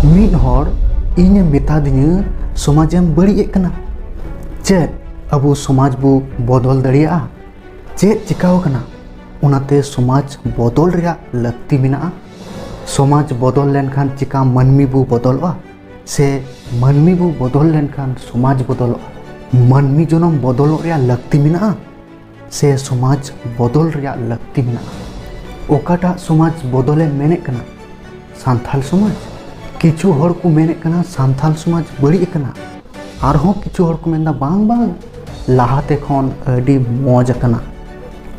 Mead हर इने मेता दिने समाजेम बड़ी कना चेत अबो समाज बो बदल दड़िया चेत चिकाव कना उनाते समाज बदल रिया लक्ति मेना समाज बदल लेनखान चिका मनमी बो बदलवा से मनमी बो बदल लेनखान समाज बदलवा मनमी जनम बदल रिया लक्ति मेना से समाज बदल रिया लक्ति मेना ओकाटा समाज बदले मेने कना सांथाल समाज किछु हर को मेने कना सांथाल समाज बड़ी कना आरहों किछु हर को मेना बांग बांग लाहाते खन अडी मौज कना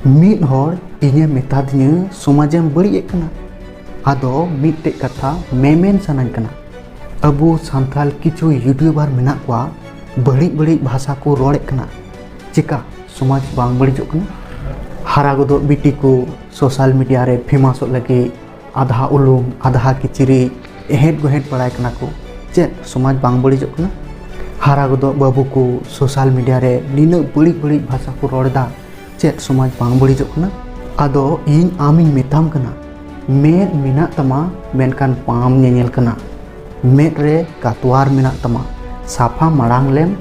मीड हर इने मेता दिने समाजेम बड़ी कना आदो मिट्टे कथा मेमेन सनान कना अबो सांथाल किछु यूट्यूबर मेना को बड़ी बड़ी भाषा को रोड़े कना चिका समाज बांग बड़ी कना हारा गदो बिटी को सोशल मीडिया रे फेमस लगे आधा उलूम आधा किचरी एहेड गहेड पढ़ाई कना को चेत समाज बांग बड़ी कना हारा गदो बाबू को सोशल मीडिया रे नीना बड़ी बड़ी भाषा को रोड़दा चेत समाज बांग बड़ी कना आदो इन आमिन मेताम कना मेद मिना तमा मेनकान पाम नेल कना मेद रे कातवार मिना तमा साफा मारांग लेम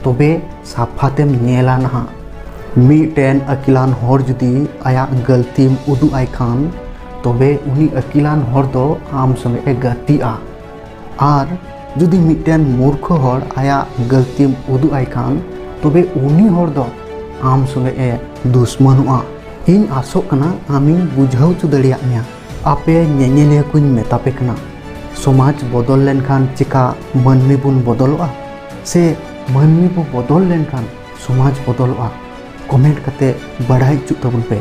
तबे साफातेम नेला नहा मीटेन अकिलान हर जुदी आया गलतीम उदु आय खान तबे उनी अकिलान हर दो आम संगे गतिआ आर जुदी मीटेन मूर्ख हर आया गलतीम उदु आय खान तबे उनी हर दो आम संगे दुश्मनुआ इन आसो कना आमिन बुझाव चु दड़िया मिया आपे नेनेलिया कुन मेतापे कना समाज बदल लेनखान चिका मनमी बुन बदलवा से मनमी बो बदल लेनखान समाज बदलवा कमेंट कते बढ़ाई चु तबुन पे।